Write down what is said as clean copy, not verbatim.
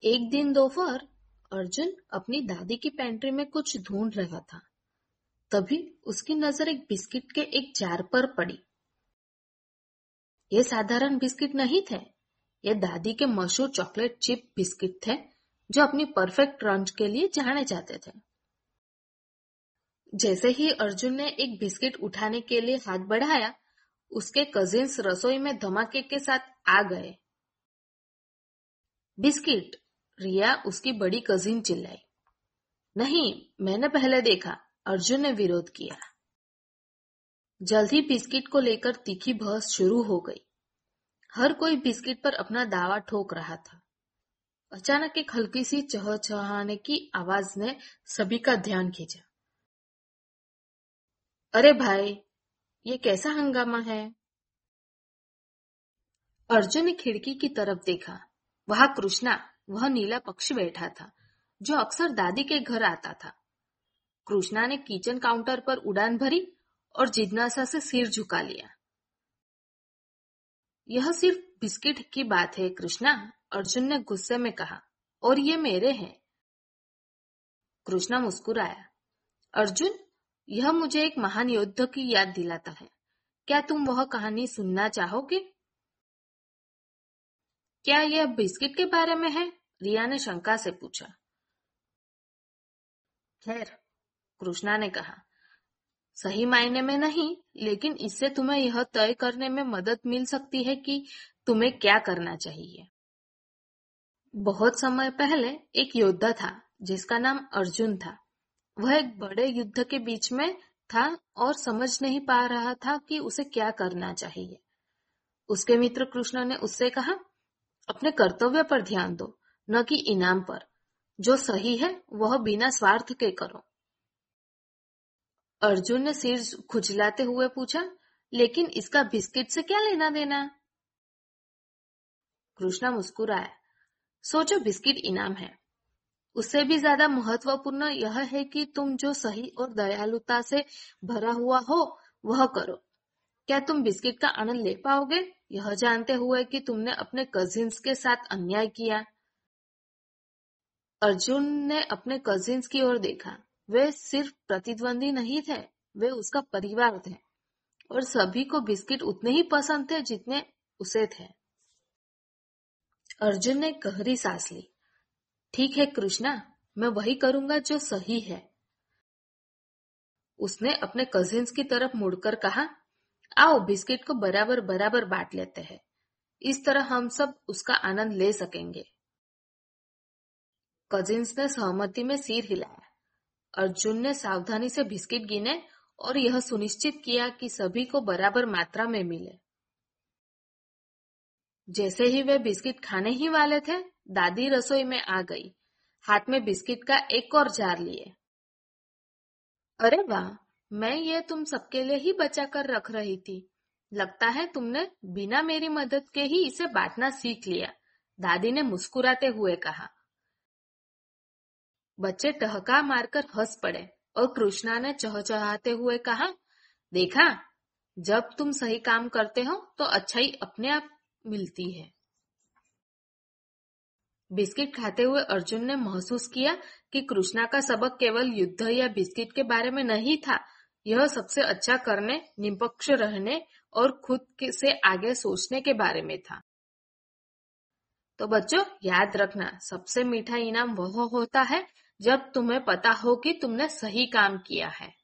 एक दिन दोपहर अर्जुन अपनी दादी की पेंट्री में कुछ ढूंढ रहा था। तभी उसकी नजर एक बिस्किट के एक जार पर पड़ी। ये साधारण बिस्किट नहीं थे। ये दादी के मशहूर चॉकलेट चिप बिस्किट थे, जो अपनी परफेक्ट क्रंच के लिए जाने जाते थे। जैसे ही अर्जुन ने एक बिस्किट उठाने के लिए हाथ बढ़ाया, उसके कजिन्स रसोई में धमाके के साथ आ गए। बिस्किट! रिया, उसकी बड़ी कजिन, चिल्लाई। नहीं, मैंने पहले देखा, अर्जुन ने विरोध किया। जल्द ही बिस्किट को लेकर तीखी बहस शुरू हो गई। हर कोई बिस्किट पर अपना दावा ठोक रहा था। अचानक एक हल्की सी चहचहाने की आवाज ने सभी का ध्यान खींचा। अरे भाई, ये कैसा हंगामा है? अर्जुन ने खिड़की की तरफ देखा। वहां कृष्णा, वह नीला पक्षी, बैठा था, जो अक्सर दादी के घर आता था। कृष्णा ने किचन काउंटर पर उड़ान भरी और जिज्ञासा से सिर झुका लिया। यह सिर्फ बिस्किट की बात है कृष्णा, अर्जुन ने गुस्से में कहा, और ये मेरे हैं। कृष्णा मुस्कुराया। अर्जुन, यह मुझे एक महान योद्धा की याद दिलाता है। क्या तुम वह कहानी सुनना चाहोगे? क्या यह बिस्किट के बारे में है? रिया ने शंका से पूछा। खैर, कृष्णा ने कहा, सही मायने में नहीं, लेकिन इससे तुम्हें यह तय करने में मदद मिल सकती है कि तुम्हें क्या करना चाहिए। बहुत समय पहले एक योद्धा था जिसका नाम अर्जुन था। वह एक बड़े युद्ध के बीच में था और समझ नहीं पा रहा था कि उसे क्या करना चाहिए। उसके मित्र कृष्ण ने उससे कहा, अपने कर्तव्य पर ध्यान दो, न कि इनाम पर। जो सही है वह बिना स्वार्थ के करो। अर्जुन ने सिर खुजलाते हुए पूछा, लेकिन इसका बिस्किट से क्या लेना देना? कृष्णा मुस्कुराया। सोचो, बिस्किट इनाम है। उससे भी ज्यादा महत्वपूर्ण यह है कि तुम जो सही और दयालुता से भरा हुआ हो वह करो। क्या तुम बिस्किट का आनंद ले पाओगे, यह जानते हुए कि तुमने अपने कजिन्स के साथ अन्याय किया? अर्जुन ने अपने कजिन्स की ओर देखा। वे सिर्फ प्रतिद्वंदी नहीं थे, वे उसका परिवार थे, और सभी को बिस्किट उतने ही पसंद थे जितने उसे थे। अर्जुन ने गहरी सांस ली। ठीक है कृष्णा, मैं वही करूंगा जो सही है। उसने अपने कजिन्स की तरफ मुड़कर कहा, आओ बिस्किट को बराबर बराबर बांट लेते हैं। इस तरह हम सब उसका आनंद ले सकेंगे। कजिन्स ने सहमति में सिर हिलाया। अर्जुन ने सावधानी से बिस्किट गिने और यह सुनिश्चित किया कि सभी को बराबर मात्रा में मिले। जैसे ही वे बिस्किट खाने ही वाले थे, दादी रसोई में आ गई, हाथ में बिस्किट का एक और जार लिए। अरे वाह, मैं ये तुम सबके लिए ही बचा कर रख रही थी। लगता है तुमने बिना मेरी मदद के ही इसे बांटना सीख लिया, दादी ने मुस्कुराते हुए कहा। बच्चे ठहाका मारकर हंस पड़े और कृष्णा ने चहचहाते हुए कहा, देखा, जब तुम सही काम करते हो तो अच्छाई अपने आप मिलती है। बिस्किट खाते हुए अर्जुन ने महसूस किया कि कृष्णा का सबक केवल युद्ध या बिस्किट के बारे में नहीं था। यह सबसे अच्छा करने, निष्पक्ष रहने और खुद से आगे सोचने के बारे में था। तो बच्चों, याद रखना, सबसे मीठा इनाम वह होता है जब तुम्हें पता हो कि तुमने सही काम किया है।